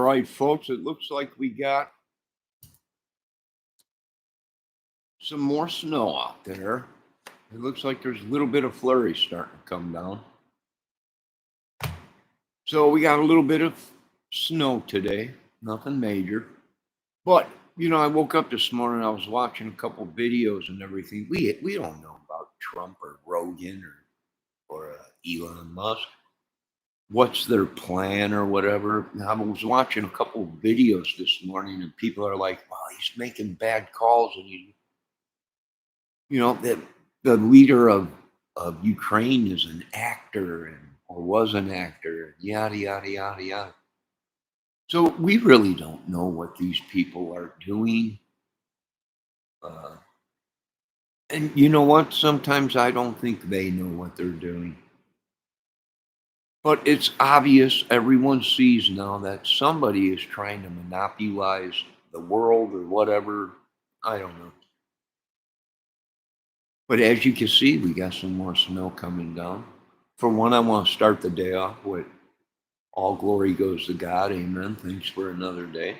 right, folks, it looks like we got some more snow out there. It looks like there's a little bit of flurry starting to come down. So we got a little bit of snow today, nothing major. But, I woke up this morning, I was watching a couple videos and everything. We don't know about Trump or Rogan or Elon Musk. What's their plan or whatever. I was watching a couple of videos this morning and people are like, well, he's making bad calls and the leader of Ukraine is an actor or was an actor, yada, yada, yada, yada. So we really don't know what these people are doing. And you know what? Sometimes I don't think they know what they're doing. But it's obvious, everyone sees now that somebody is trying to monopolize the world or whatever. I don't know. But as you can see, we got some more snow coming down. For one, I want to start the day off with all glory goes to God. Amen. Thanks for another day.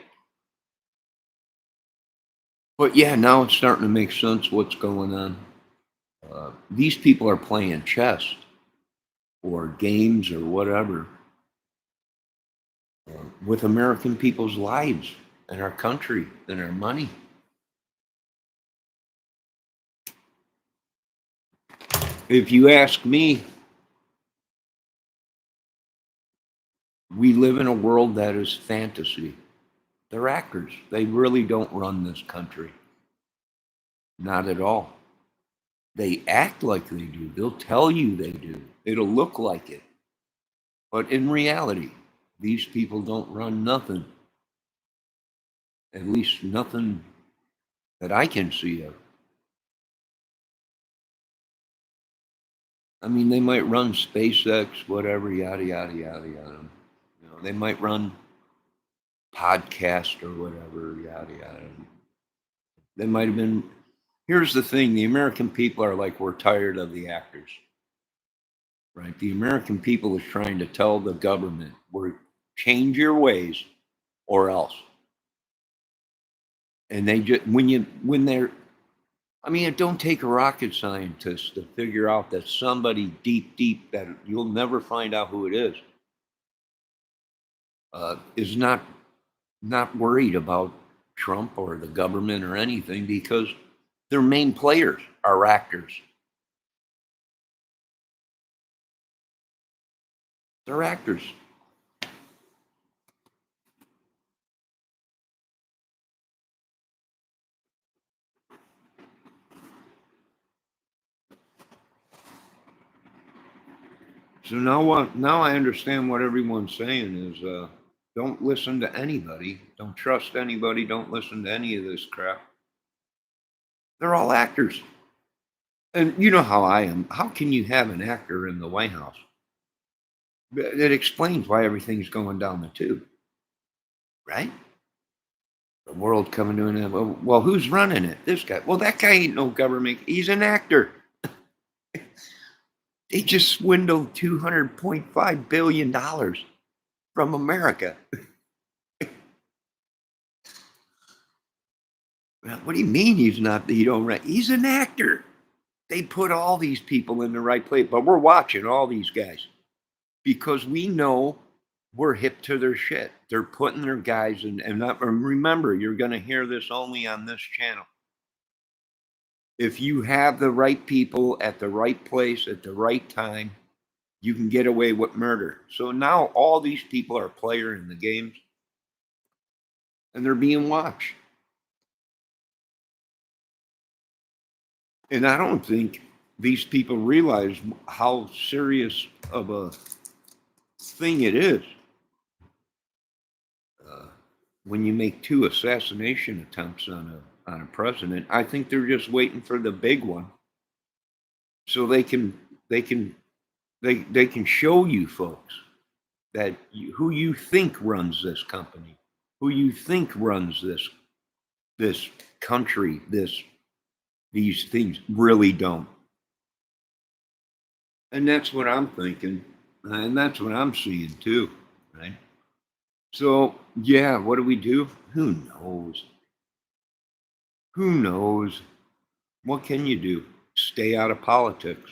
But yeah, now it's starting to make sense what's going on. These people are playing chess or games or whatever with American people's lives and our country and our money. If you ask me, we live in a world that is fantasy. They're actors. They really don't run this country. Not at all. They act like they do. They'll tell you they do. It'll look like it. But in reality, these people don't run nothing. At least nothing that I can see of. I mean, they might run SpaceX, whatever, yada, yada, yada, yada. They might run podcast or whatever, yada, yada. They might have been. Here's the thing. The American people are like, we're tired of the actors. Right? The American people is trying to tell the government, change your ways or else. And they just, it don't take a rocket scientist to figure out that somebody deep that you'll never find out who it is not worried about Trump or the government or anything because their main players are actors. They're actors. So now I understand what everyone's saying is don't listen to anybody. Don't trust anybody. Don't listen to any of this crap. They're all actors. And you know how I am. How can you have an actor in the White House? It explains why everything's going down the tube. Right? The world coming to an end. Well, who's running it? This guy. Well, that guy ain't no government. He's an actor. They just swindled $200.5 billion from America. What do you mean he's not? He's an actor. They put all these people in the right place, but we're watching all these guys because we know we're hip to their shit. They're putting their guys in, and remember, you're going to hear this only on this channel. If you have the right people at the right place at the right time, you can get away with murder. So now all these people are players in the games, and they're being watched. And I don't think these people realize how serious of a thing it is when you make 2 assassination attempts on a president. I think they're just waiting for the big one, so they can show you folks that who you think runs this company, who you think runs this country, these things really don't. And that's what I'm thinking, and that's what I'm seeing too, right? So, yeah, what do we do? Who knows? Who knows? What can you do? Stay out of politics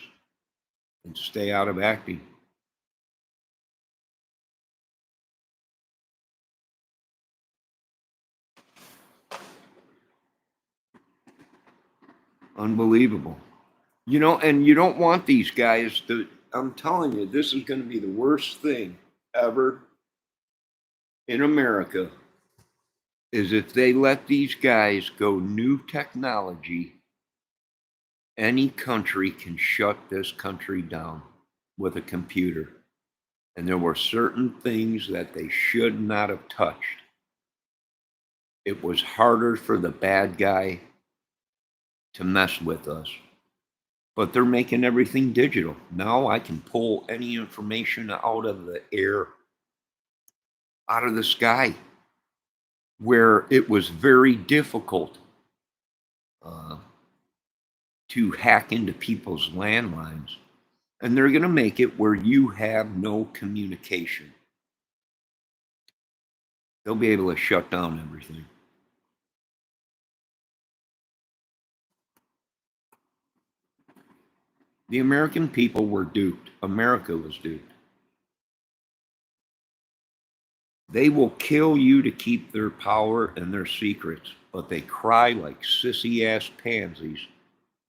and stay out of acting. Unbelievable. And you don't want these guys to, I'm telling you, this is going to be the worst thing ever in America is if they let these guys go new technology, any country can shut this country down with a computer. And there were certain things that they should not have touched. It was harder for the bad guy to mess with us. But they're making everything digital. Now I can pull any information out of the air, out of the sky, where it was very difficult uh, to hack into people's landlines. And they're going to make it where you have no communication. They'll be able to shut down everything. The American people were duped. America was duped. They will kill you to keep their power and their secrets, but they cry like sissy ass pansies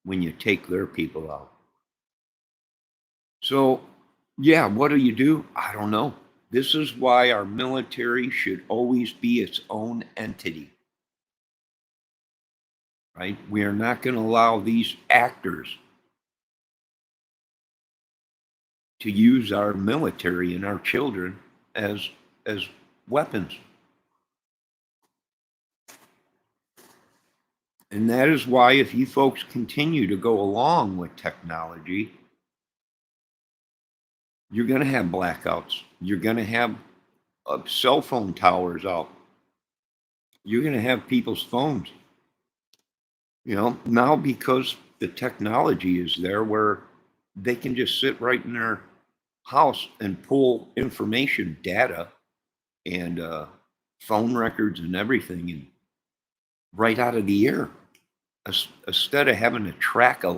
when you take their people out. So, yeah, what do? I don't know. This is why our military should always be its own entity, right? We are not going to allow these actors to use our military and our children as weapons. And that is why if you folks continue to go along with technology, you're going to have blackouts. You're going to have cell phone towers out. You're going to have people's phones. Now because the technology is there where they can just sit right in their house and pull information, data, and phone records and everything, and right out of the air. Instead of having to track a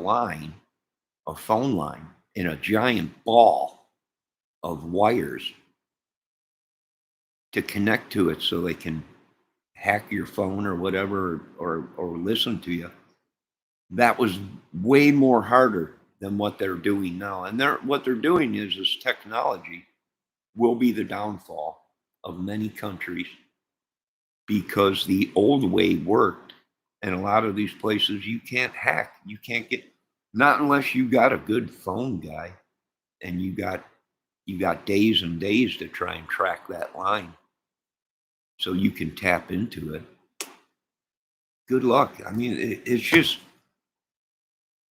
phone line, in a giant ball of wires to connect to it so they can hack your phone or whatever or listen to you. That was way more harder than what they're doing now. And what they're doing is technology will be the downfall of many countries because the old way worked. And a lot of these places you can't hack. You can't get, not unless you got a good phone guy and you got days and days to try and track that line so you can tap into it. Good luck. I mean, it's just,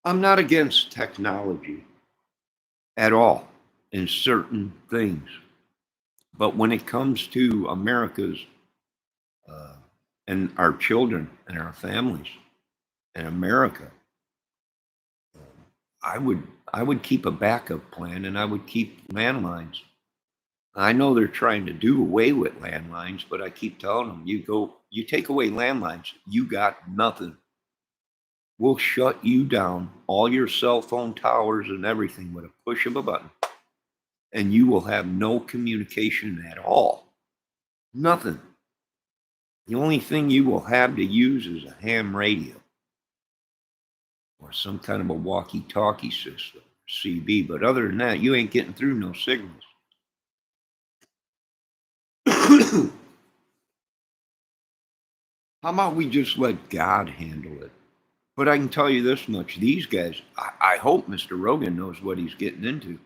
I'm not against technology at all in certain things. But when it comes to America's uh, and our children and our families and America, I would I would keep a backup plan and I would keep landlines. I know they're trying to do away with landlines, but I keep telling them, you take away landlines, you got nothing. We'll shut you down, all your cell phone towers and everything with a push of a button, and you will have no communication at all. Nothing. The only thing you will have to use is a ham radio or some kind of a walkie-talkie system, CB. But other than that, you ain't getting through no signals. How about we just let God handle it? But I can tell you this much: these guys, I hope Mr. Rogan knows what he's getting into,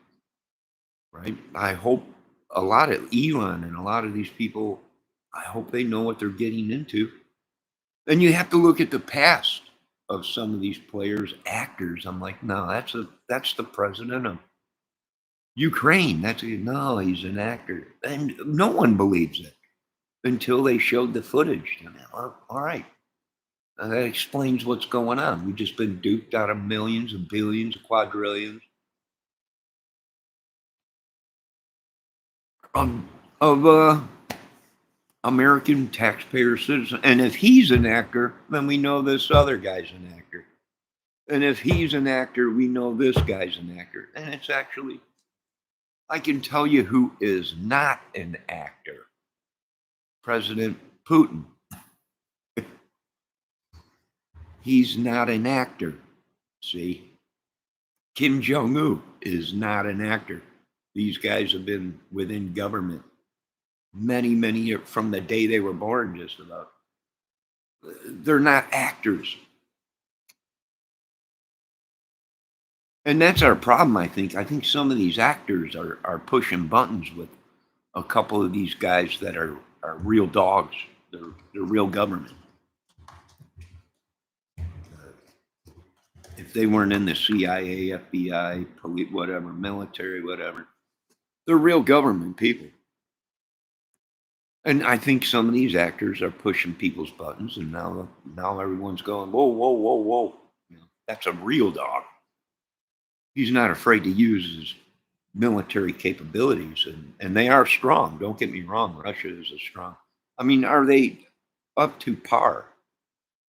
right? I hope a lot of Elon and a lot of these people, I hope they know what they're getting into. And you have to look at the past of some of these players, actors. I'm like, no, that's the president of Ukraine. No, he's an actor, and no one believes it until they showed the footage. And well, all right, that explains what's going on. We've just been duped out of millions and billions, quadrillions of American taxpayer citizen. And if he's an actor, then we know this other guy's an actor. And if he's an actor, we know this guy's an actor. And it's actually, I can tell you who is not an actor. President Putin. He's not an actor. See? Kim Jong-un is not an actor. These guys have been within government many years, from the day they were born, just about. They're not actors. And that's our problem, I think. I think some of these actors are pushing buttons with a couple of these guys that are real dogs. They're real government. If they weren't in the CIA, FBI, police, whatever, military, whatever, they're real government people. And I think some of these actors are pushing people's buttons, and now everyone's going, whoa. You know, that's a real dog. He's not afraid to use his military capabilities, and they are strong. Don't get me wrong, Russia is a strong. I mean, are they up to par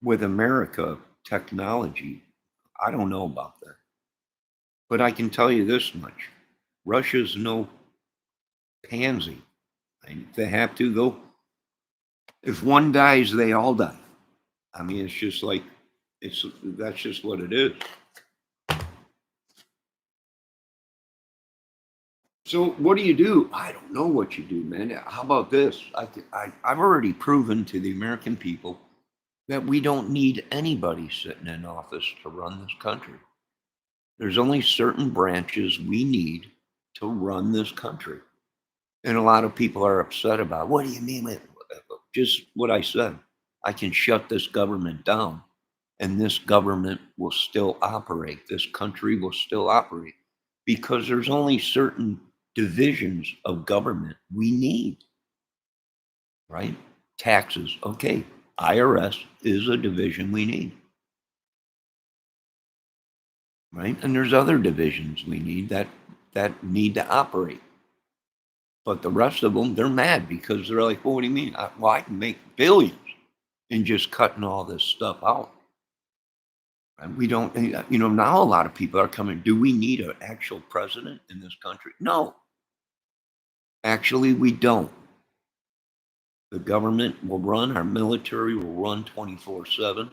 with America technology? I don't know about that. But I can tell you this much. Russia's no pansy. If they have to, go. If one dies, they all die. I mean, it's just like, that's just what it is. So what do you do? I don't know what you do, man. How about this? I've already proven to the American people that we don't need anybody sitting in office to run this country. There's only certain branches we need to run this country. And a lot of people are upset about, what do you mean? Just what I said. I can shut this government down, and this government will still operate. This country will still operate, because there's only certain divisions of government we need, right? Taxes. Okay. IRS is a division we need, right? And there's other divisions we need that need to operate. But the rest of them, they're mad because they're like, well, what do you mean? Well, I can make billions in just cutting all this stuff out. And we don't, you know, now a lot of people are coming, do we need an actual president in this country? No. Actually, we don't. The government will run, our military will run 24/7.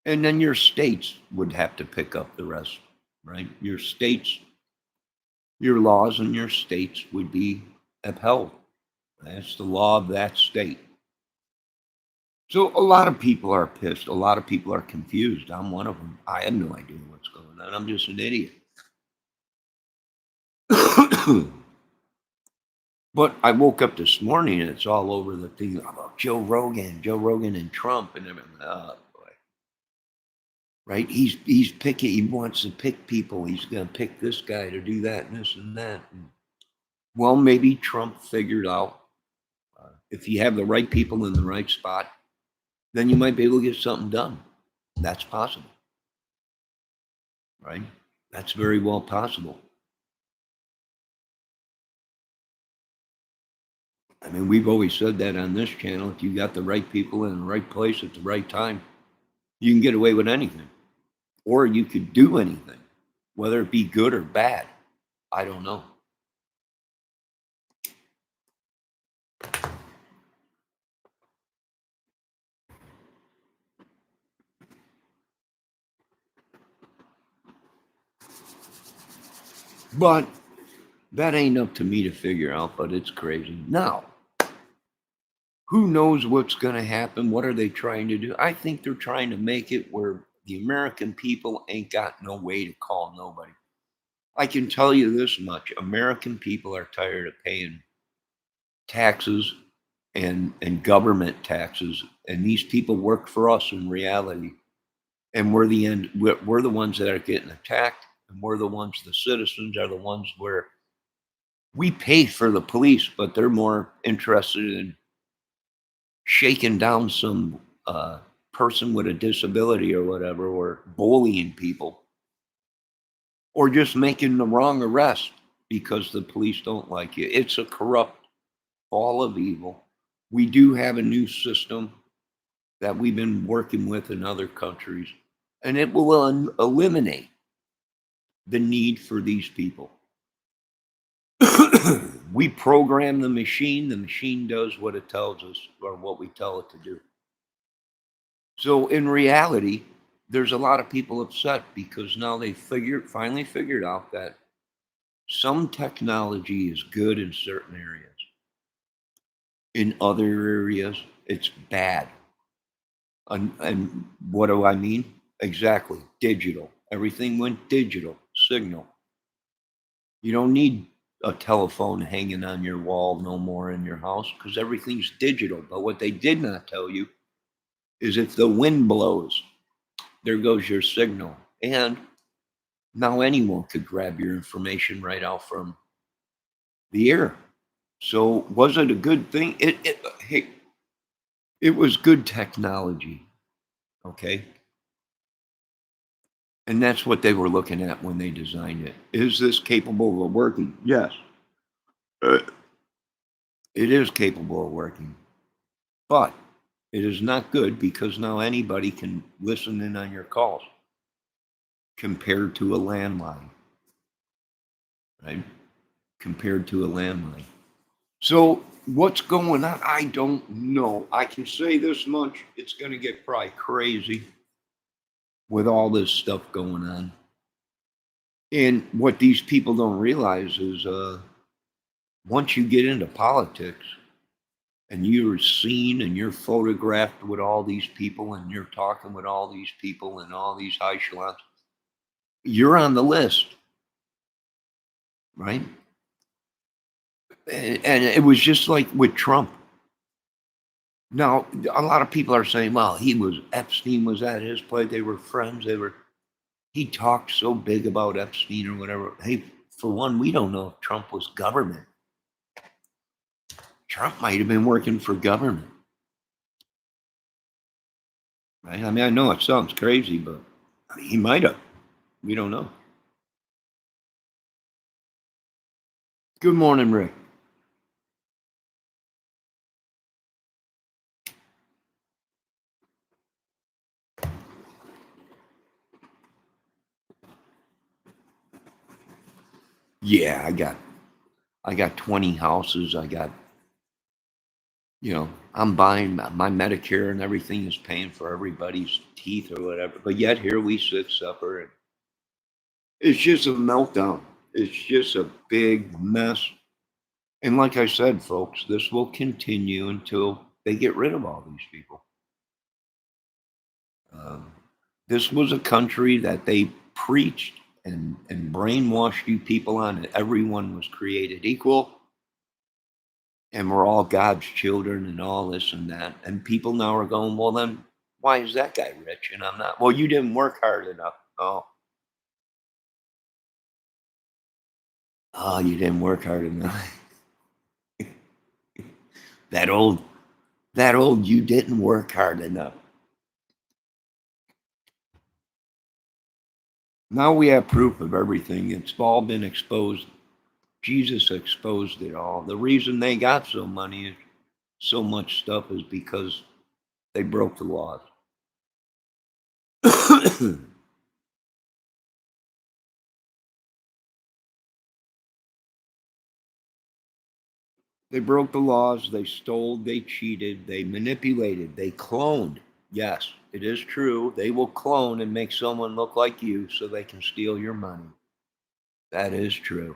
And then your states would have to pick up the rest, right? Your states, your laws in your states would be upheld. That's the law of that state. So a lot of people are pissed. A lot of people are confused. I'm one of them. I have no idea what's going on. I'm just an idiot. But I woke up this morning and it's all over the thing about Joe Rogan and Trump and everything. Oh, boy. Right? He's picking. He wants to pick people. He's going to pick this guy to do that and this and that. And, well, maybe Trump figured out if you have the right people in the right spot, then you might be able to get something done. That's possible. Right? That's very well possible. I mean, we've always said that on this channel. If you got the right people in the right place at the right time, you can get away with anything. Or you could do anything, whether it be good or bad. I don't know. But that ain't up to me to figure out, but it's crazy. Now, who knows what's going to happen? What are they trying to do? I think they're trying to make it where the American people ain't got no way to call nobody. I can tell you this much. American people are tired of paying taxes and government taxes. And these people work for us in reality. And we're the ones that are getting attacked. And we're the ones, the citizens are the ones where we pay for the police, but they're more interested in shaking down some person with a disability or whatever, or bullying people, or just making the wrong arrest because the police don't like you. It's a corrupt ball of evil. We do have a new system that we've been working with in other countries, and it will eliminate the need for these people. We program the machine does what it tells us or what we tell it to do. So in reality, there's a lot of people upset because now they finally figured out that some technology is good in certain areas. In other areas, it's bad. And what do I mean? Exactly, digital. Everything went digital, signal. You don't need a telephone hanging on your wall no more in your house because everything's digital. But what they did not tell you is if the wind blows, there goes your signal. And now anyone could grab your information right out from the air. So was it a good thing? It was good technology. Okay. And that's what they were looking at when they designed it. Is this capable of working? Yes. It is capable of working. But it is not good because now anybody can listen in on your calls compared to a landline. Right? Compared to a landline. So what's going on? I don't know. I can say this much. It's going to get probably crazy with all this stuff going on. And what these people don't realize is once you get into politics and you're seen and you're photographed with all these people and you're talking with all these people and all these high echelons, you're on the list, right? And it was just like with Trump. Now, a lot of people are saying, well, Epstein was at his place. They were friends. He talked so big about Epstein or whatever. Hey, for one, we don't know if Trump was government. Trump might have been working for government. Right? I mean, I know it sounds crazy, but he might have. We don't know. Good morning, Rick. Yeah, I got 20 houses. I'm buying my Medicare and everything is paying for everybody's teeth or whatever. But yet here we sit supper and it's just a meltdown. It's just a big mess. And like I said, folks, this will continue until they get rid of all these people. This was a country that they preached and brainwashed you people on that everyone was created equal and we're all God's children and all this and that. And people now are going, well, then why is that guy rich and I'm not? Well, you didn't work hard enough. Oh, you didn't work hard enough. that old, you didn't work hard enough. Now we have proof of everything. It's all been exposed. Jesus exposed it all. The reason they got so much stuff is because they broke the laws. They broke the laws, they stole, they cheated, they manipulated, they cloned. Yes, it is true. They will clone and make someone look like you so they can steal your money. That is true.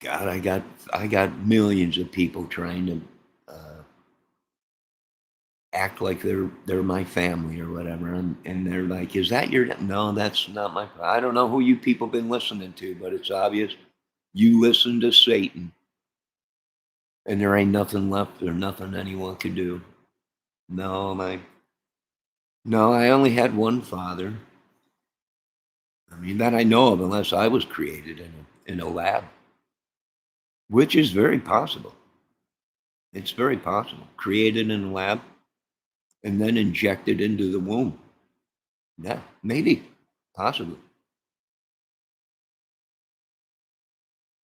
God, I got millions of people trying to act like they're my family or whatever, and they're like, "Is that your?" No, that's not my. I don't know who you people been listening to, but it's obvious you listen to Satan, and there ain't nothing left or nothing anyone could do. No, I only had one father. I mean that I know of, unless I was created in a lab, which is very possible. It's very possible. Created in a lab and then injected into the womb. Yeah, maybe, possibly.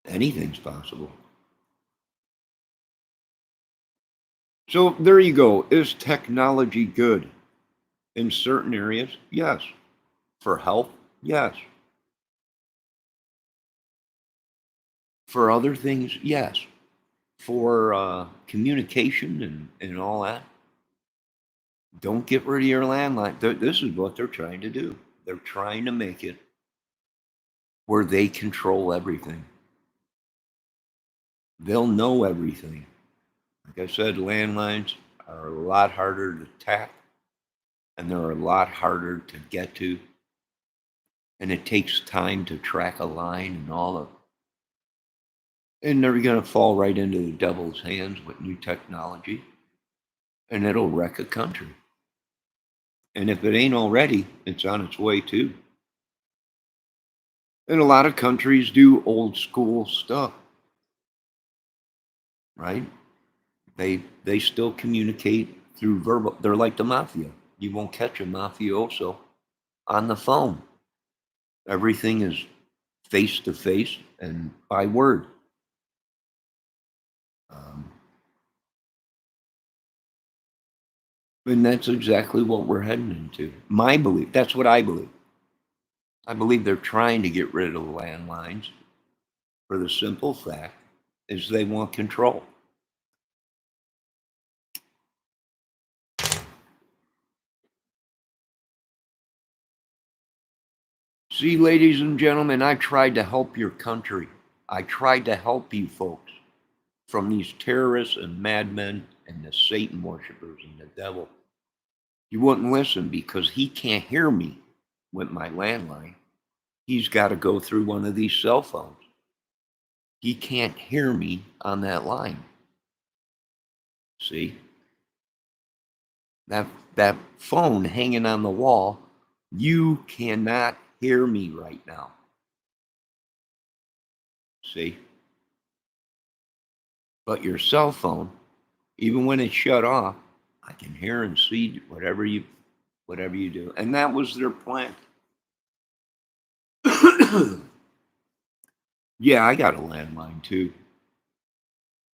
Anything's possible. So there you go. Is technology good? In certain areas, yes. For health, yes. For other things, yes. For communication and all that, don't get rid of your landline. This is what they're trying to do. They're trying to make it where they control everything. They'll know everything. Like I said, landlines are a lot harder to tap and they're a lot harder to get to. And it takes time to track a line and all of. And they're going to fall right into the devil's hands with new technology and it'll wreck a country. And if it ain't already, it's on its way too. And a lot of countries do old school stuff, right? They still communicate through verbal. They're like the mafia. You won't catch a mafioso on the phone. Everything is face to face and by word. Um, and that's exactly what we're heading into. My belief. That's what I believe. I believe they're trying to get rid of the landlines for the simple fact is they want control. See, ladies and gentlemen, I tried to help your country. I tried to help you folks from these terrorists and madmen and the Satan worshipers and the devil. You wouldn't listen because he can't hear me with my landline. He's got to go through one of these cell phones. He can't hear me on that line. See? That phone hanging on the wall, you cannot hear me right now. See? But your cell phone, even when it's shut off, I can hear and see whatever you do. And that was their plan. Yeah, I got a landline too.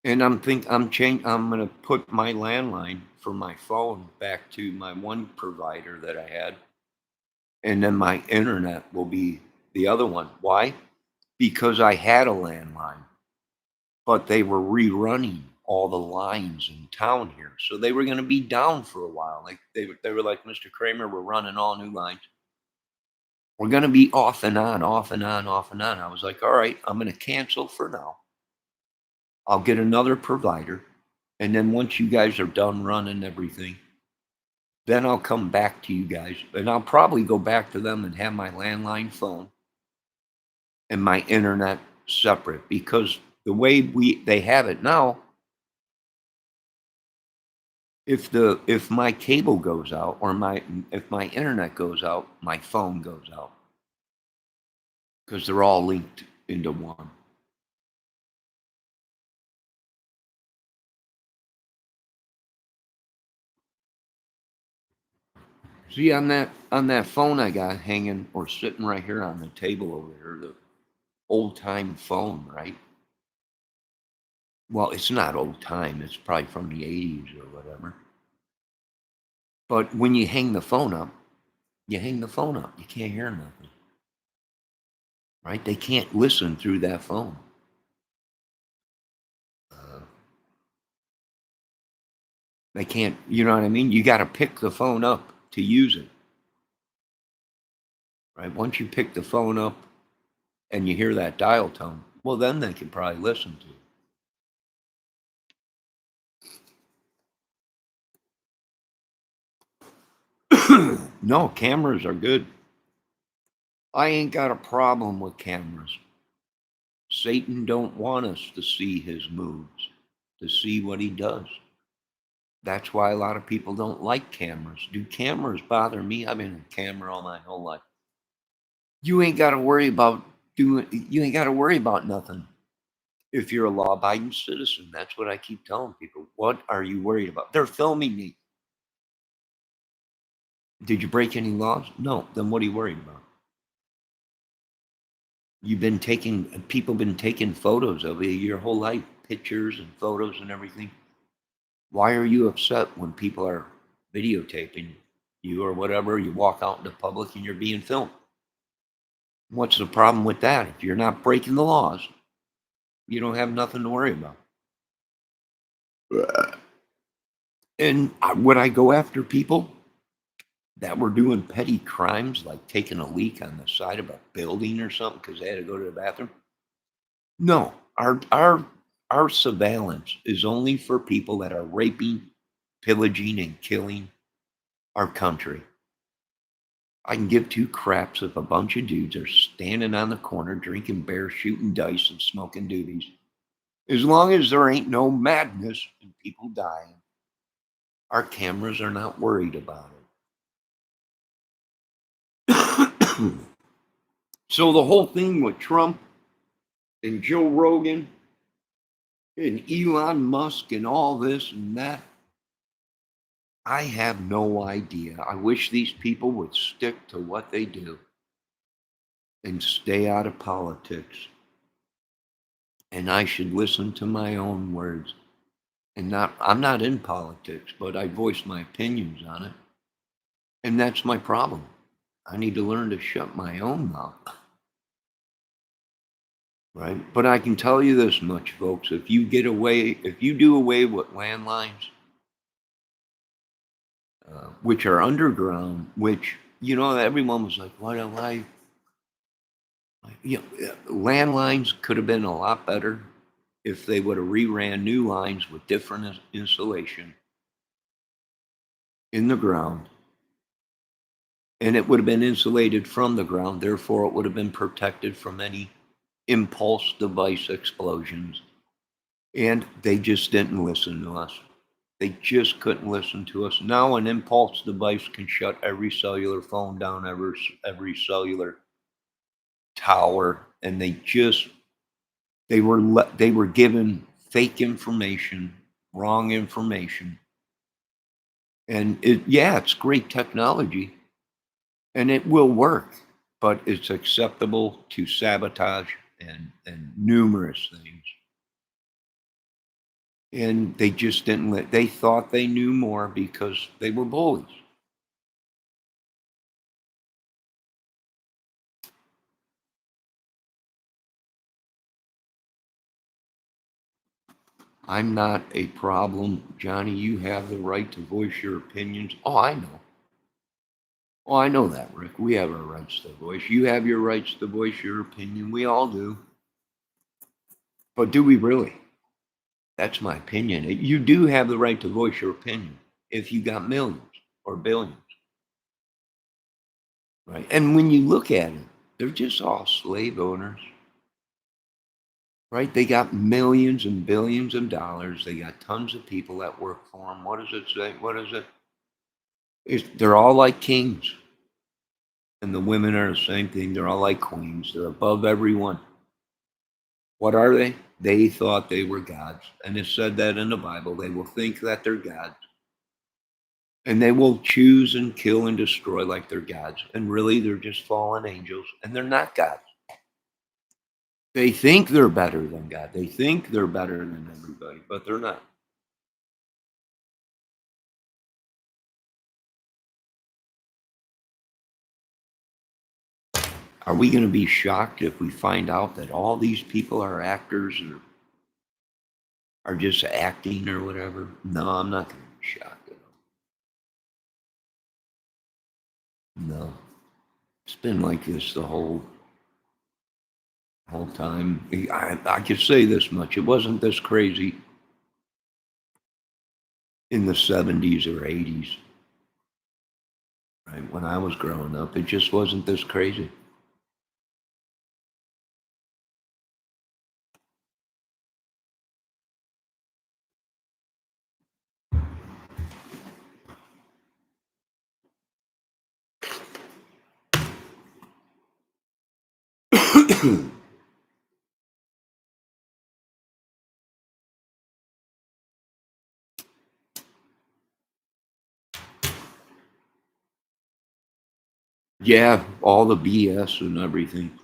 And I'm gonna put my landline for my phone back to my one provider that I had. And then my internet will be the other one. Why? Because I had a landline, but they were rerunning all the lines in town here. So they were gonna be down for a while. Like they were like, Mr. Kramer, we're running all new lines. We're gonna be off and on, off and on, off and on. I was like, all right, I'm gonna cancel for now. I'll get another provider. And then once you guys are done running everything, then I'll come back to you guys. And I'll probably go back to them and have my landline phone and my internet separate because the way they have it now, if my cable goes out or if my internet goes out, my phone goes out. Because they're all linked into one. See on that phone I got hanging or sitting right here on the table over here, the old time phone, right? Well, it's not old time, it's probably from the 80s or whatever. But when you hang the phone up, you hang the phone up. You can't hear nothing. Right? They can't listen through that phone. They can't, you know what I mean? You got to pick the phone up to use it. Right? Once you pick the phone up and you hear that dial tone, well, then they can probably listen to it. No, cameras are good. I ain't got a problem with cameras. Satan don't want us to see his moves, to see what he does. That's why a lot of people don't like cameras. Do cameras bother me? I've been a camera all my whole life. You ain't got to worry about you ain't got to worry about nothing if you're a law-abiding citizen. That's what I keep telling people. What are you worried about? They're filming me. Did you break any laws? No. Then what are you worried about? People been taking photos of you your whole life, pictures and photos and everything. Why are you upset when people are videotaping you or whatever? You walk out into public and you're being filmed. What's the problem with that? If you're not breaking the laws, you don't have nothing to worry about. And would I go after people that were doing petty crimes, like taking a leak on the side of a building or something because they had to go to the bathroom? No, our surveillance is only for people that are raping, pillaging, and killing our country. I can give two craps if a bunch of dudes are standing on the corner drinking beer, shooting dice, and smoking doobies. As long as there ain't no madness and people dying, our cameras are not worried about it. So the whole thing with Trump and Joe Rogan and Elon Musk and all this and that, I have no idea. I wish these people would stick to what they do and stay out of politics. And I should listen to my own words. And I'm not in politics, but I voice my opinions on it. And that's my problem. I need to learn to shut my own mouth. Right? But I can tell you this much, folks. If you do away with landlines, which are underground, which, everyone was like, why? Landlines could have been a lot better if they would have reran new lines with different insulation in the ground. And it would have been insulated from the ground. Therefore, it would have been protected from any impulse device explosions. And they just didn't listen to us. They just couldn't listen to us. Now an impulse device can shut every cellular phone down, every cellular tower, and they were given fake information, wrong information. And it's great technology and it will work, but it's acceptable to sabotage and numerous things. And they just didn't they thought they knew more because they were bullies. I'm not a problem, Johnny. You have the right to voice your opinions. Oh, I know. Oh, I know that, Rick. We have our rights to voice. You have your rights to voice your opinion. We all do. But do we really? That's my opinion. You do have the right to voice your opinion if you got millions or billions. Right. And when you look at it, they're just all slave owners. Right? They got millions and billions of dollars. They got tons of people that work for them. What does it say? What is it? They're all like kings. And the women are the same thing. They're all like queens. They're above everyone. What are they? They thought they were gods. And it said that in the Bible. They will think that they're gods. And they will choose and kill and destroy like they're gods. And really, they're just fallen angels. And they're not gods. They think they're better than God. They think they're better than everybody, but they're not. Are we going to be shocked if we find out that all these people are actors or are just acting or whatever? No, I'm not going to be shocked at all. No. It's been like this the whole time. I can say this much. It wasn't this crazy in the 70s or 80s. Right? When I was growing up, it just wasn't this crazy. Yeah, all the BS and everything.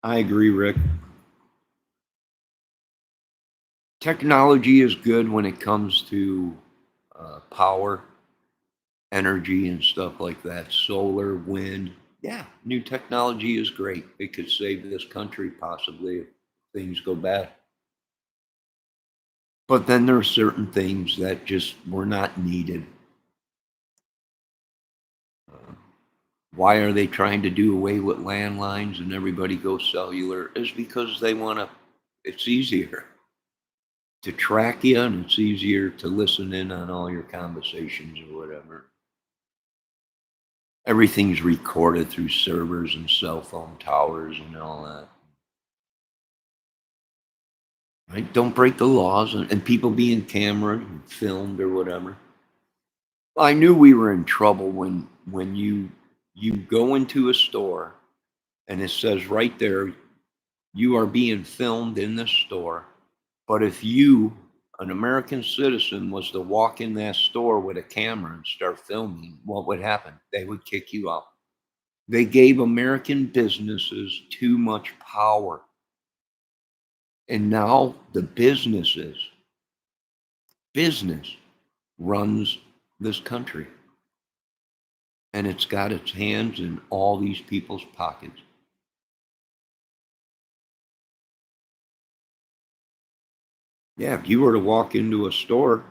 I agree, Rick. Technology is good when it comes to power, energy, and stuff like that. Solar, wind. Yeah, new technology is great. It could save this country possibly if things go bad. But then there are certain things that just were not needed. Uh, why are they trying to do away with landlines and everybody goes cellular? Is because they want to, it's easier to track you and it's easier to listen in on all your conversations or whatever. Everything's recorded through servers and cell phone towers and all that. Right? Don't break the laws and people being camera and filmed or whatever. I knew we were in trouble when you go into a store and it says right there you are being filmed in this store. But if you, an American citizen, was to walk in that store with a camera and start filming, what would happen? They would kick you out. They gave American businesses too much power. And now the business runs this country. And it's got its hands in all these people's pockets. Yeah, if you were to walk into a store,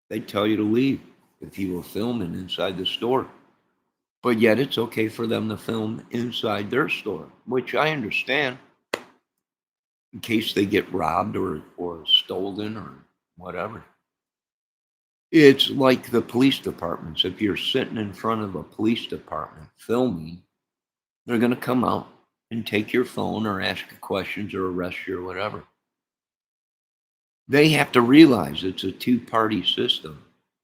they'd tell you to leave if you were filming inside the store. But yet it's okay for them to film inside their store, which I understand in case they get robbed or stolen or whatever. It's like the police departments. If you're sitting in front of a police department filming, they're going to come out and take your phone or ask you questions or arrest you or whatever. They have to realize it's a two-party system.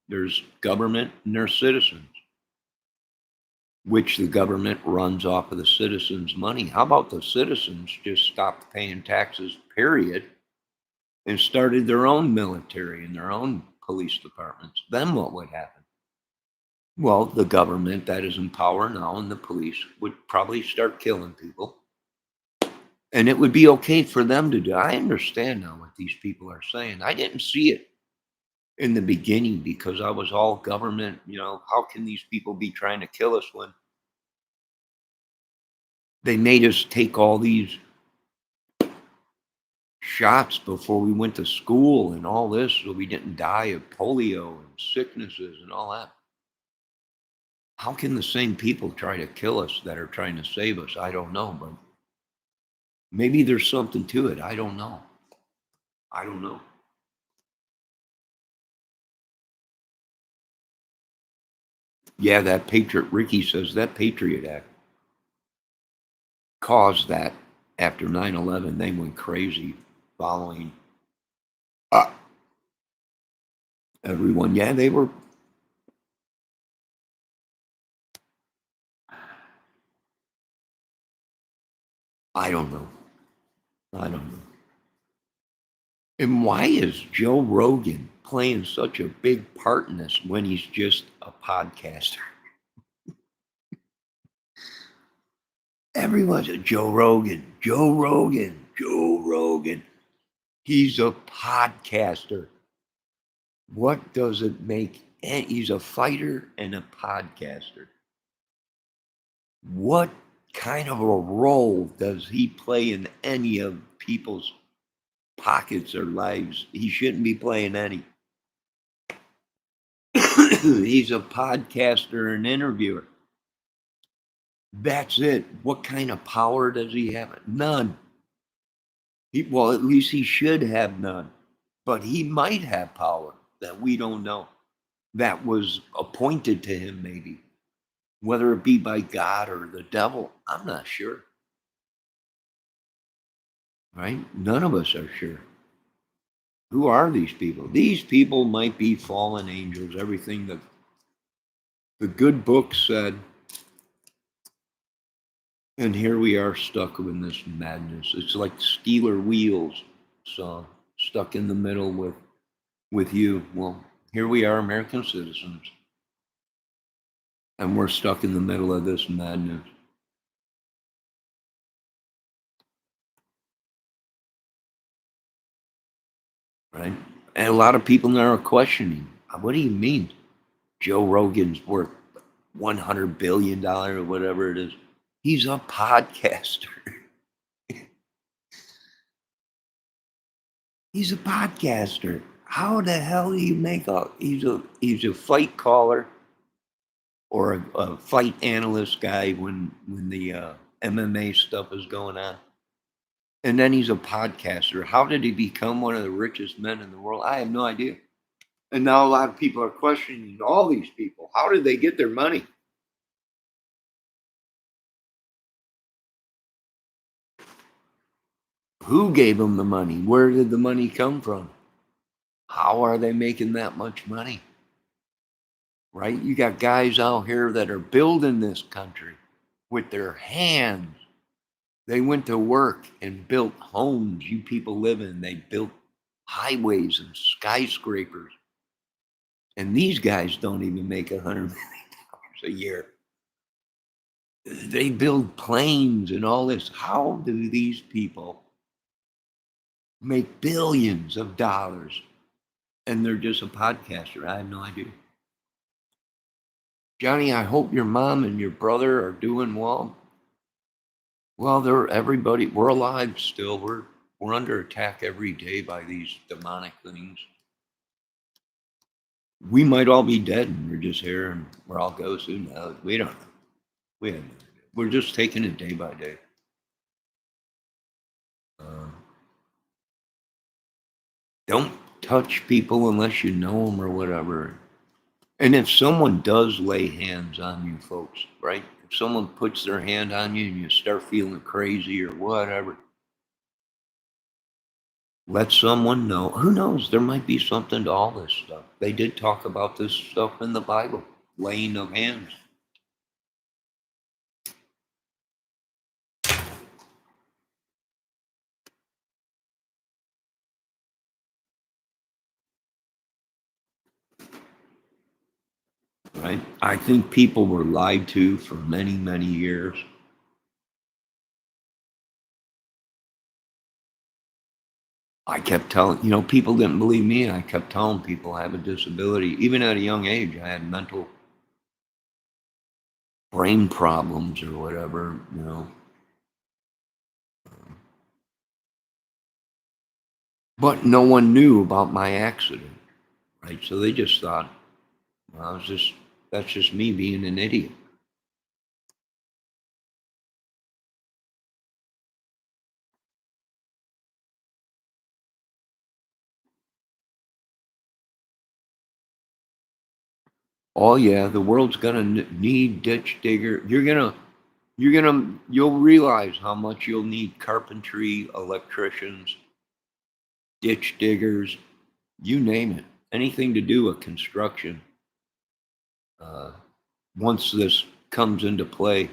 There's government and there's citizens, which the government runs off of the citizens' money. How about the citizens just stopped paying taxes, period, and started their own military and their own police departments? Then what would happen? Well, the government that is in power now and the police would probably start killing people. And it would be okay for them to do. I understand now what these people are saying. I didn't see it in the beginning because I was all government. How can these people be trying to kill us when they made us take all these shots before we went to school and all this so we didn't die of polio and sicknesses and all that? How can the same people try to kill us that are trying to save us? I don't know, but maybe there's something to it. I don't know. I don't know. Yeah, that Patriot, Ricky says that Patriot Act caused that after 9/11. They went crazy following everyone. Yeah, they were. I don't know. I don't know. And why is Joe Rogan playing such a big part in this when he's just a podcaster? Everyone's a Joe Rogan, Joe Rogan, Joe Rogan. He's a podcaster. What does it make? And he's a fighter and a podcaster. What kind of a role does he play in any of people's pockets or lives? He shouldn't be playing any. He's a podcaster and interviewer. That's it. What kind of power does he have? None. Well, at least he should have none. But he might have power that we don't know. That was appointed to him, maybe. Whether it be by God or the devil, I'm not sure. Right? None of us are sure. Who are these people? These people might be fallen angels, everything that the good book said. And here we are stuck in this madness. It's like Steeler Wheels song, stuck in the middle with you. Well, here we are, American citizens, and we're stuck in the middle of this madness. right? And a lot of people now are questioning, what do you mean Joe Rogan's worth $100 billion or whatever it is? He's a podcaster. He's a podcaster. How the hell do you make a? He's a fight caller or a fight analyst guy when the MMA stuff is going on, and then he's a podcaster. How did he become one of the richest men in the world? I have no idea. And now a lot of people are questioning all these people. How did they get their money? Who gave them the money? Where did the money come from? How are they making that much money? Right? You got guys out here that are building this country with their hands. They went to work and built homes you people live in. They built highways and skyscrapers. And these guys don't even make $100 million a year. They build planes and all this. How do these people make billions of dollars? And they're just a podcaster. I have no idea. Johnny, I hope your mom and your brother are doing well. Well, we're alive still. We're under attack every day by these demonic things. We might all be dead and we're just here and we're all ghosts. Who knows? We don't know. We're just taking it day by day. Don't touch people unless you know them or whatever. And if someone does lay hands on you, folks, right? If someone puts their hand on you and you start feeling crazy or whatever, let someone know. Who knows? There might be something to all this stuff. They did talk about this stuff in the Bible, laying of hands. Right? I think people were lied to for many, many years. I kept telling, people didn't believe me. I kept telling people I have a disability. Even at a young age, I had mental brain problems or whatever. But no one knew about my accident, right? So they just thought, well, that's just me being an idiot. Oh yeah, the world's gonna need ditch digger. You'll realize how much you'll need carpentry, electricians, ditch diggers, you name it, anything to do with construction. Once this comes into play,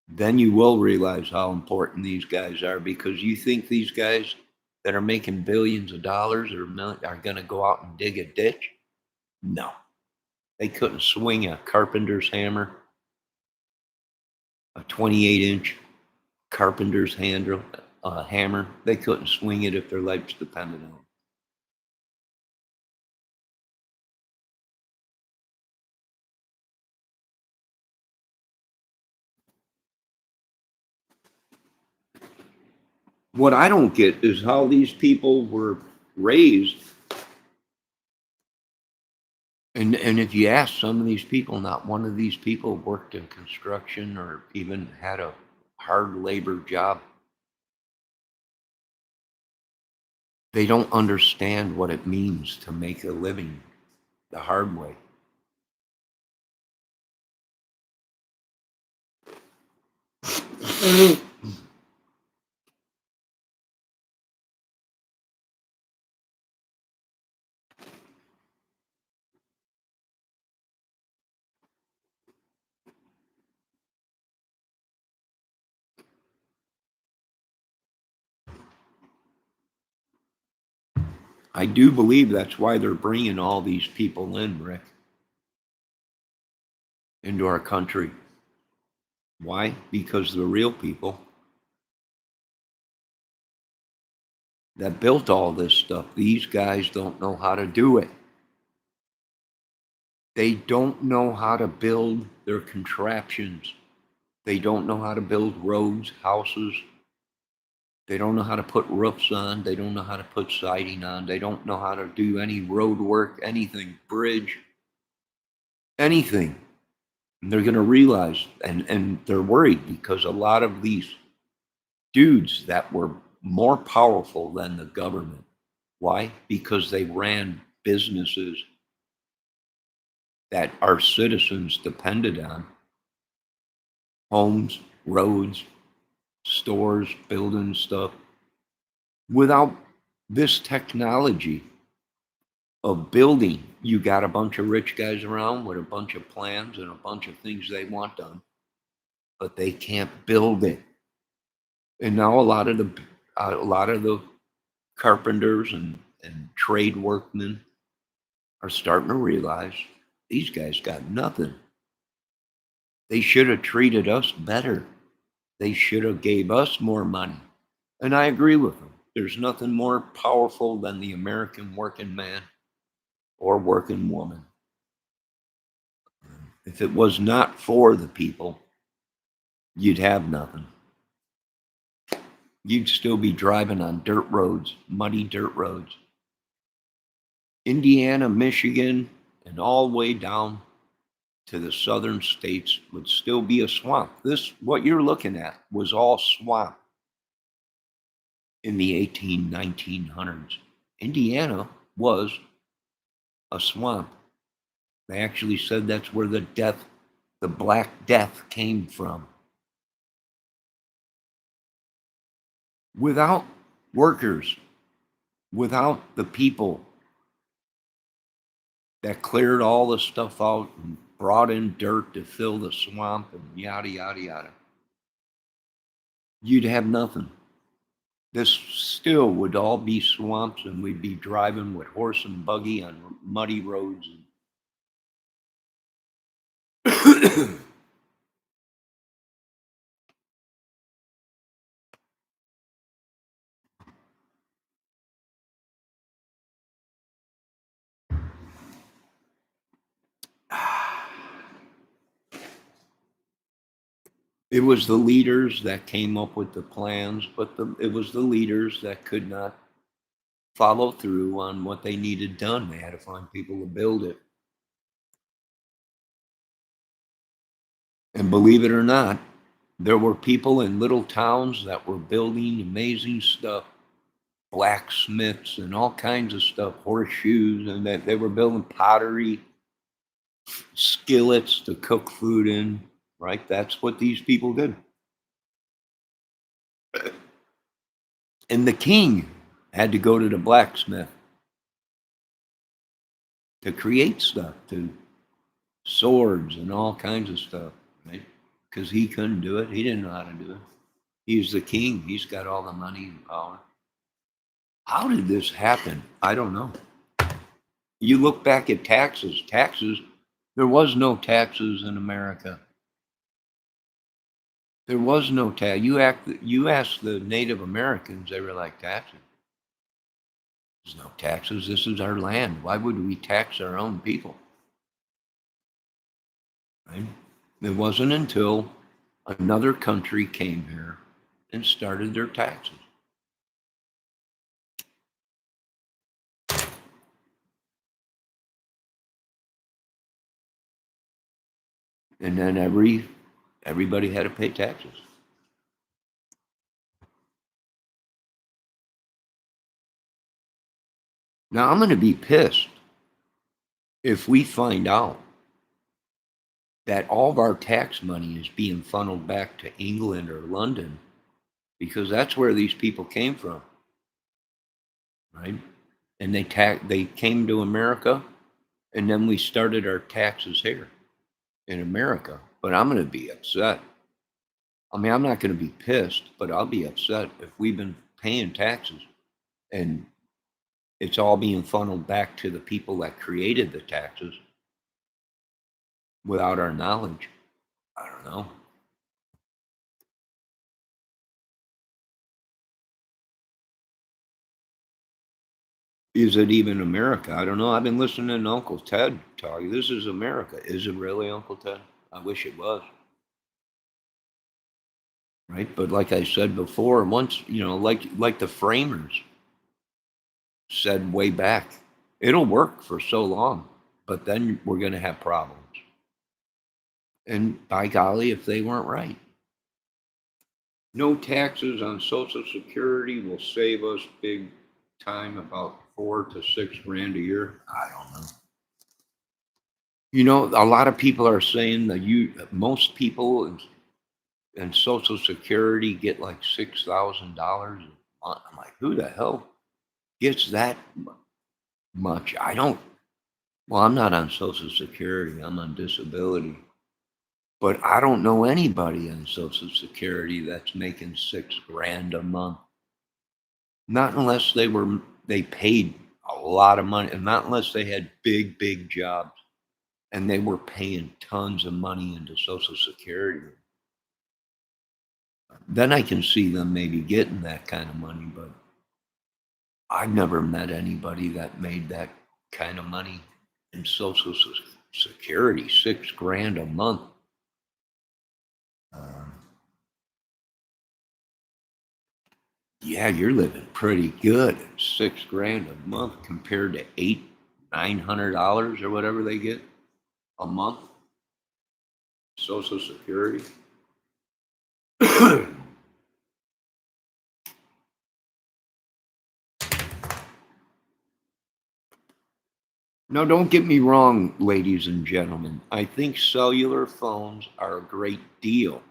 then you will realize how important these guys are, because you think these guys that are making billions of dollars are going to go out and dig a ditch? No, they couldn't swing a carpenter's hammer, a 28-inch carpenter's hammer. They couldn't swing it if their lives depended on it. What I don't get is how these people were raised. And if you ask some of these people, not one of these people worked in construction or even had a hard labor job. They don't understand what it means to make a living the hard way. I do believe that's why they're bringing all these people in, Rick, into our country. Why? Because the real people, that built all this stuff, these guys don't know how to do it. They don't know how to build their contraptions. They don't know how to build roads, houses. They don't know how to put roofs on. They don't know how to put siding on. They don't know how to do any road work, anything, bridge, anything. And they're going to realize, and they're worried because a lot of these dudes that were more powerful than the government. Why? Because they ran businesses that our citizens depended on. Homes, roads, stores, building stuff. Without this technology of building, you got a bunch of rich guys around with a bunch of plans and a bunch of things they want done, but they can't build it. And now a lot of the carpenters and trade workmen are starting to realize these guys got nothing. They should have treated us better. They should have gave us more money. And I agree with them. There's nothing more powerful than the American working man or working woman. If it was not for the people, you'd have nothing. You'd still be driving on dirt roads, muddy dirt roads. Indiana, Michigan, and all the way down to the southern states would still be a swamp. This, what you're looking at, was all swamp in the 1900s. Indiana was a swamp. They actually said that's where the Black Death came from. Without workers, without the people that cleared all the stuff out and brought in dirt to fill the swamp and yada, yada, yada, you'd have nothing. This still would all be swamps, and we'd be driving with horse and buggy on muddy roads. It was the leaders that came up with the plans, but it was the leaders that could not follow through on what they needed done. They had to find people to build it. And believe it or not, there were people in little towns that were building amazing stuff, blacksmiths and all kinds of stuff, horseshoes, and that they were building pottery, skillets to cook food in, right? That's what these people did. And the king had to go to the blacksmith to create stuff, to swords and all kinds of stuff, right? Because he couldn't do it. He didn't know how to do it. He's the king. He's got all the money and power. How did this happen? I don't know. You look back at taxes. There was no taxes in America. There was no tax. You ask the Native Americans, they were like, taxes. There's no taxes. This is our land. Why would we tax our own people? Right? It wasn't until another country came here and started their taxes. And then everybody had to pay taxes. Now I'm going to be pissed if we find out that all of our tax money is being funneled back to England or London, because that's where these people came from, right? And they came to America, and then we started our taxes here in America. But I'm going to be upset. I mean, I'm not going to be pissed, but I'll be upset if we've been paying taxes and it's all being funneled back to the people that created the taxes without our knowledge. I don't know. Is it even America? I don't know. I've been listening to Uncle Ted talk. This is America. Is it really, Uncle Ted? I wish it was. Right? But like I said before, once, like the framers said way back, it'll work for so long, but then we're going to have problems. And by golly, if they weren't right. No taxes on Social Security will save us big time, about 4 to 6 grand a year. I don't know. A lot of people are saying that most people in Social Security get like $6,000 a month. I'm like, who the hell gets that much? I don't. Well, I'm not on Social Security. I'm on disability. But I don't know anybody on Social Security that's making 6 grand a month. Not unless they paid a lot of money, and not unless they had big, big jobs and they were paying tons of money into Social Security. Then I can see them maybe getting that kind of money, but I've never met anybody that made that kind of money in Social Security, 6 grand a month. Yeah, you're living pretty good. 6 grand a month compared to $900 or whatever they get a month. Social Security. Now, don't get me wrong, ladies and gentlemen. I think cellular phones are a great deal,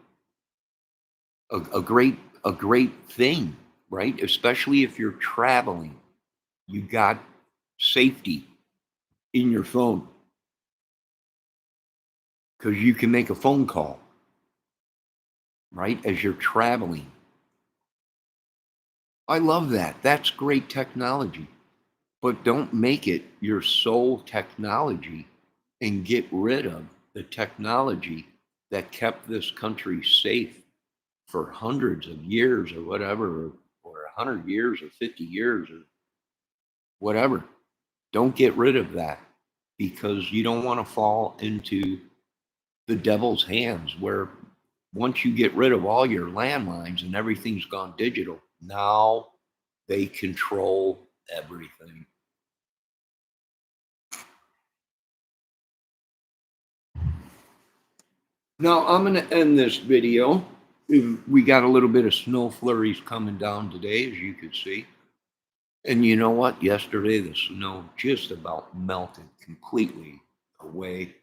a great thing, right? Especially if you're traveling, you got safety in your phone because you can make a phone call, right, as you're traveling. I love that. That's great technology. But don't make it your sole technology and get rid of the technology that kept this country safe for hundreds of years or whatever, or 100 years or 50 years or whatever. Don't get rid of that because you don't want to fall into the devil's hands where once you get rid of all your landlines and everything's gone digital, now they control everything. Now I'm going to end this video. We got a little bit of snow flurries coming down today, as you could see. And you know what? Yesterday, the snow just about melted completely away.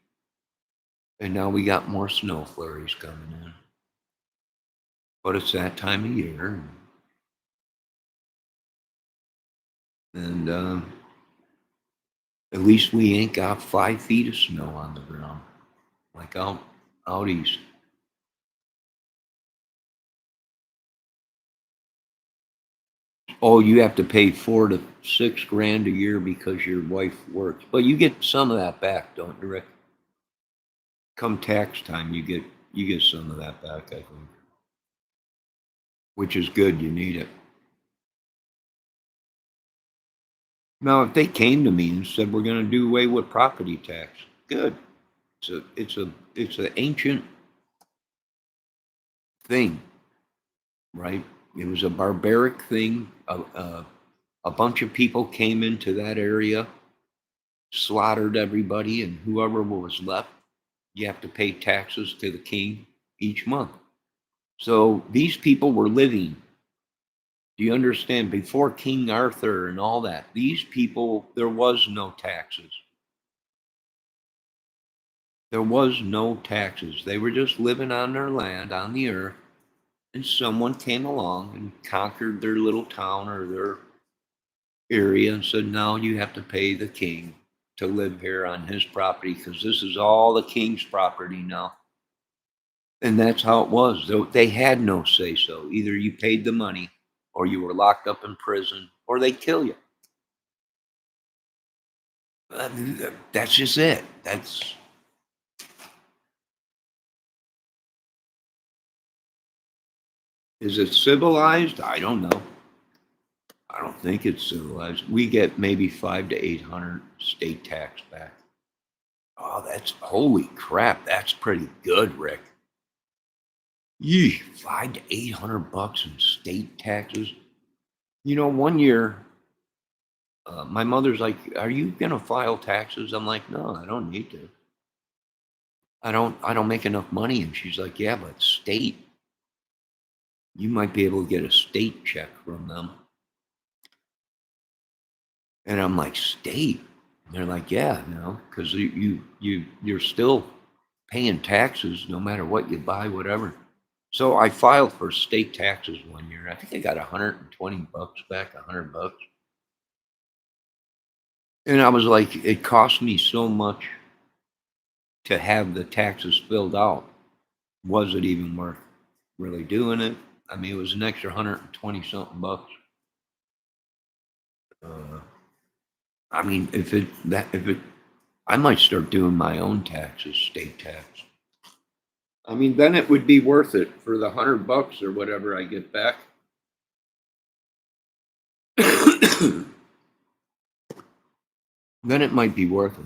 And now we got more snow flurries coming in. But it's that time of year. And at least we ain't got 5 feet of snow on the ground like out east. Oh, you have to pay 4 to 6 grand a year because your wife works. But you get some of that back, don't you, Rick? Come tax time, you get some of that back, I think. Which is good. You need it. Now, if they came to me and said we're going to do away with property tax, good. It's an ancient thing, right? It was a barbaric thing. A bunch of people came into that area, slaughtered everybody, and whoever was left, you have to pay taxes to the king each month. So these people were living. Do you understand? Before King Arthur and all that, these people, there was no taxes. There was no taxes. They were just living on their land, on the earth, and someone came along and conquered their little town or their area and said, now you have to pay the king to live here on his property because this is all the king's property now. And that's how it was. They had no say so. Either you paid the money or you were locked up in prison or they'd kill you. That's just it. Is it civilized? I don't know. I don't think it's civilized. We get maybe 500 to 800 state tax back. Oh, that's holy crap. That's pretty good, Rick. Yee, 500 to 800 bucks in state taxes. You know, one year, my mother's like, "Are you gonna file taxes?" I'm like, "No, I don't need to. I don't make enough money." And she's like, "Yeah, but state, you might be able to get a state check from them." And I'm like, "State?" And they're like, "Yeah, because you're still paying taxes no matter what you buy, whatever." So I filed for state taxes one year. I think I got 120 bucks back, 100 bucks. And I was like, it cost me so much to have the taxes filled out. Was it even worth really doing it? I mean, it was an extra 120 something bucks. Uh, I mean, I might start doing my own taxes, state tax. I mean, then it would be worth it for the 100 bucks or whatever I get back. Then it might be worth it.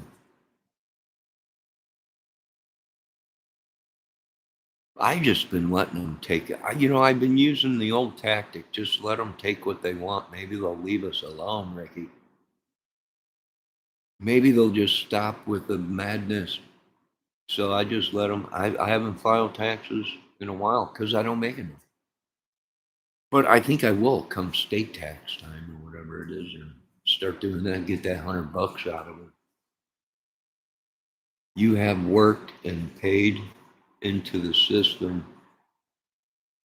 I just been letting them take it. I've been using the old tactic. Just let them take what they want. Maybe they'll leave us alone, Ricky. Maybe they'll just stop with the madness. So I just let them. I haven't filed taxes in a while because I don't make enough. But I think I will come state tax time or whatever it is, and start doing that and get that 100 bucks out of it. You have worked and paid into the system.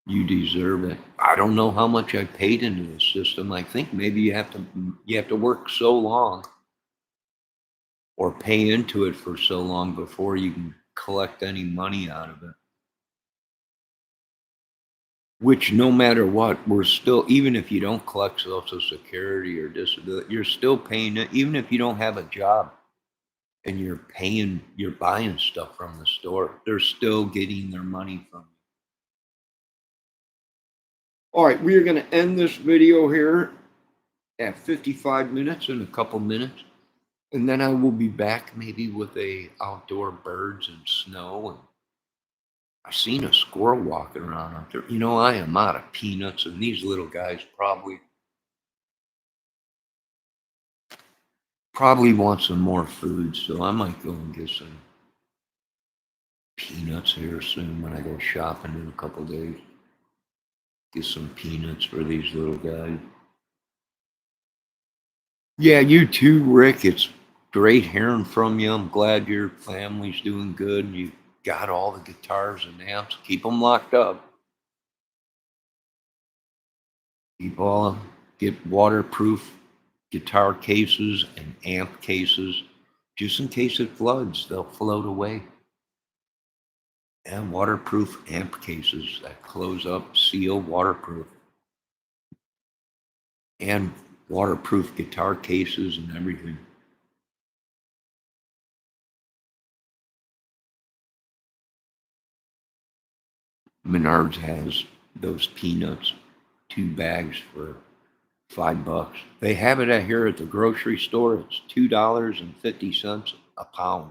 You deserve it. I don't know how much I paid into the system. I think maybe you have to work so long or pay into it for so long before you can collect any money out of it. Which, no matter what, we're still, even if you don't collect Social Security or disability, you're still paying it. Even if you don't have a job and you're buying stuff from the store, they're still getting their money from you. All right, we are going to end this video here at 55 minutes in a couple minutes. And then I will be back maybe with a outdoor birds and snow. And I seen a squirrel walking around out there. I am out of peanuts, and these little guys probably want some more food. So I might go and get some peanuts here soon when I go shopping in a couple days. Get some peanuts for these little guys. Yeah, you too, Rick. It's great hearing from you. I'm glad your family's doing good. You got all the guitars and amps. Keep them locked up. Get waterproof guitar cases and amp cases, just in case it floods, they'll float away. And waterproof amp cases that close up, seal, waterproof. And waterproof guitar cases and everything. Menards has those peanuts, 2 bags for $5. They have it here at the grocery store. It's $2.50 a pound.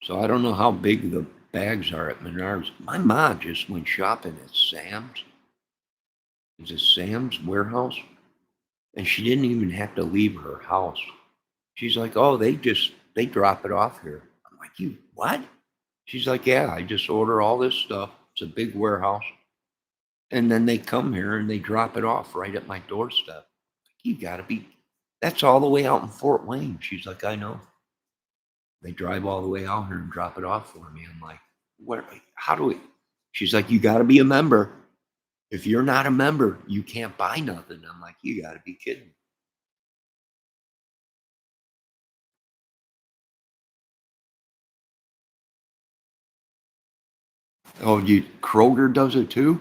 So I don't know how big the bags are at Menards. My mom just went shopping at Sam's. Is it Sam's Warehouse? And she didn't even have to leave her house. She's like, "Oh, they drop it off here." I'm like, "You what?" She's like, "Yeah, I just order all this stuff. It's a big warehouse. And then they come here and they drop it off right at my doorstep." You gotta be, that's all the way out in Fort Wayne. She's like, "I know. They drive all the way out here and drop it off for me." I'm like, "What? How do we?" She's like, "You gotta be a member. If you're not a member, you can't buy nothing." I'm like, "You gotta be kidding." Oh, Kroger does it too?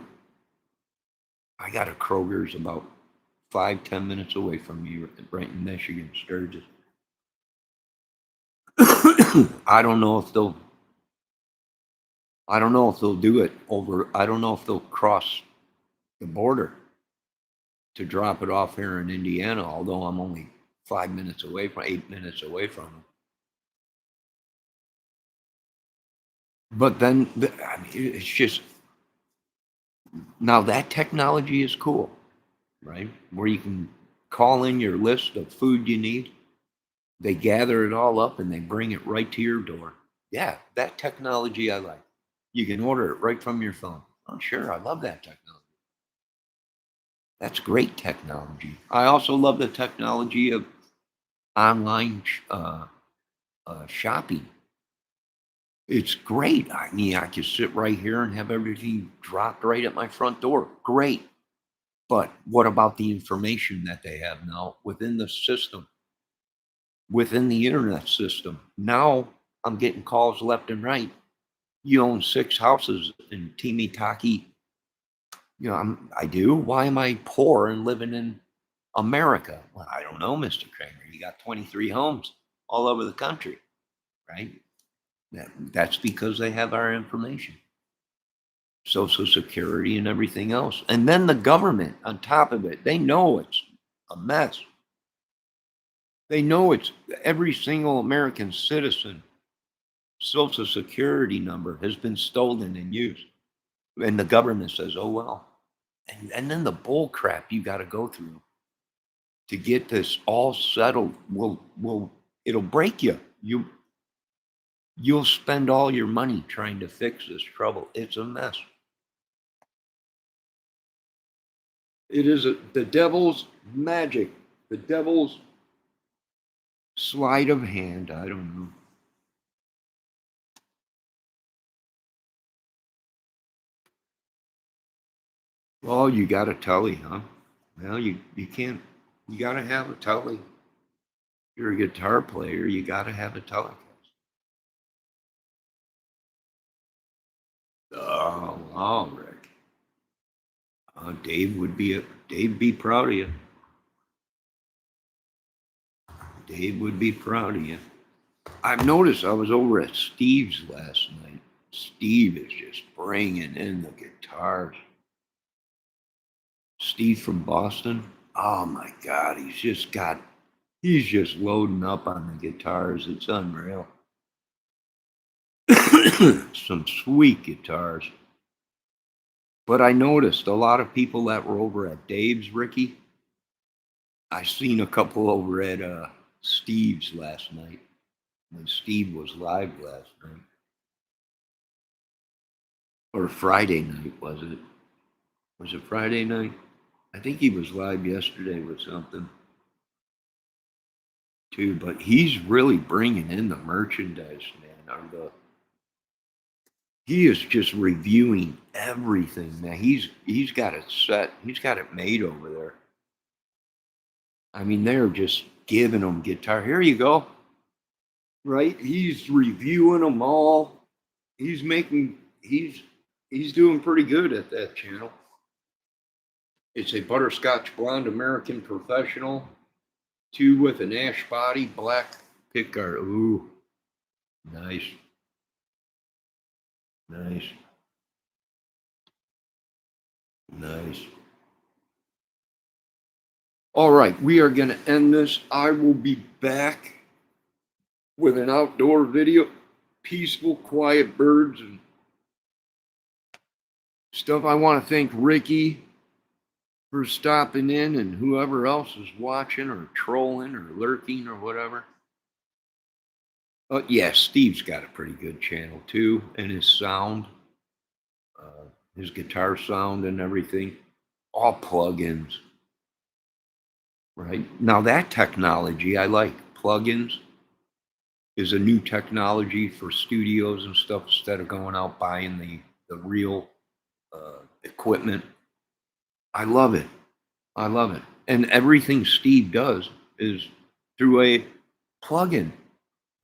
I got a Kroger's about 5-10 minutes away from me, right in Michigan, Sturgis. I don't know if they'll. I don't know if they'll do it over. I don't know if they'll cross the border. to drop it off here in Indiana, although I'm only 8 minutes away from them. But then, I mean, it's just, now that technology is cool, right? Where you can call in your list of food you need. They gather it all up and they bring it right to your door. Yeah, that technology I like. You can order it right from your phone. Oh, sure, I love that technology. That's great technology. I also love the technology of online shopping. It's great. I mean, I can sit right here and have everything dropped right at my front door. Great. But what about the information that they have now within the system, within the internet system? Now I'm getting calls left and right. You own 6 houses in Teeny-Taki. You know, I do. Why am I poor and living in America? Well, I don't know, Mr. Kramer. You got 23 homes all over the country, right? That's because they have our information, Social Security and everything else. And then the government on top of it, they know it's a mess. They know it's every single American citizen Social Security number has been stolen and used. And the government says, oh, well. And then the bull crap you got to go through to get this all settled it'll break you. You'll spend all your money trying to fix this trouble. It's a mess. It is the devil's magic, the devil's sleight of hand. I don't know. Well, you got a telly, huh? Well, you can't. You got to have a telly. You're a guitar player. You got to have a telecast. Oh, Rick. Dave be proud of you. Dave would be proud of you. I've noticed I was over at Steve's last night. Steve is just bringing in the guitars. Steve from Boston. Oh my God, he's just loading up on the guitars. It's unreal. Some sweet guitars. But I noticed a lot of people that were over at Dave's, Ricky. I seen a couple over at Steve's last night when Steve was live last night. Or Friday night, was it? Was it Friday night? I think he was live yesterday with something too, but he's really bringing in the merchandise, man. He is just reviewing everything, man. He's got it set. He's got it made over there. I mean, they're just giving them guitar. Here you go. Right? He's reviewing them all. He's doing pretty good at that channel. It's a butterscotch blonde American Professional, 2 with an ash body, black pickguard. Ooh, nice. Nice. Nice. All right, we are going to end this. I will be back with an outdoor video. Peaceful, quiet birds and stuff. I want to thank Ricky for stopping in and whoever else is watching or trolling or lurking or whatever. Yeah, Steve's got a pretty good channel too, and his sound, his guitar sound and everything, all plugins. Right now, that technology I like. Plugins is a new technology for studios and stuff instead of going out buying the real equipment. I love it. I love it. And everything Steve does is through a plugin.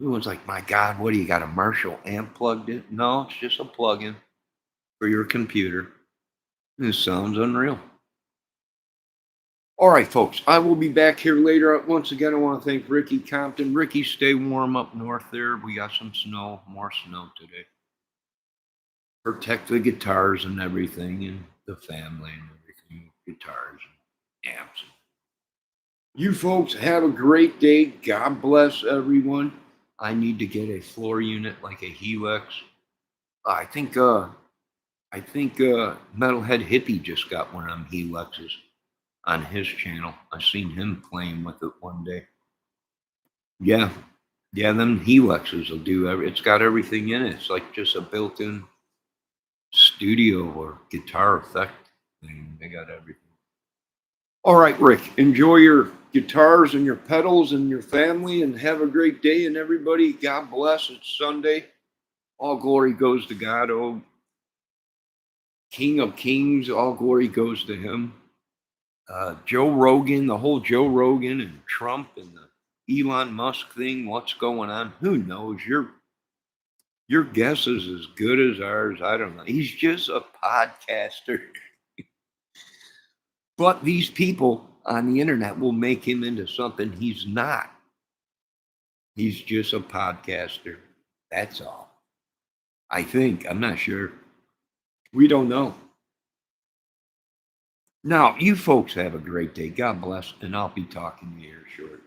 Everyone's like, my God, what do you got, a Marshall amp plugged in? No, it's just a plugin for your computer. This sounds unreal. All right, folks, I will be back here later. Once again, I want to thank Ricky Compton. Ricky, stay warm up north there. We got some snow, more snow today. Protect the guitars and everything and the family and everything, guitars. Absolutely. You folks have a great day. God bless everyone. I need to get a floor unit like a Helix. I think Metalhead Hippie just got one of them Helixes on his channel. I seen him playing with it one day. Yeah. Yeah, them Helixes will do it's got everything in it. It's like just a built-in studio or guitar effect thing. They got everything. All right, Rick, enjoy your guitars and your pedals and your family and have a great day. And everybody, God bless. It's Sunday. All glory goes to God. Oh, King of Kings, all glory goes to him. Joe Rogan, the whole Joe Rogan and Trump and the Elon Musk thing, what's going on? Who knows? Your guess is as good as ours. I don't know. He's just a podcaster. But these people on the internet will make him into something he's not. He's just a podcaster. That's all. I think. I'm not sure. We don't know. Now, you folks have a great day. God bless. And I'll be talking to you here shortly.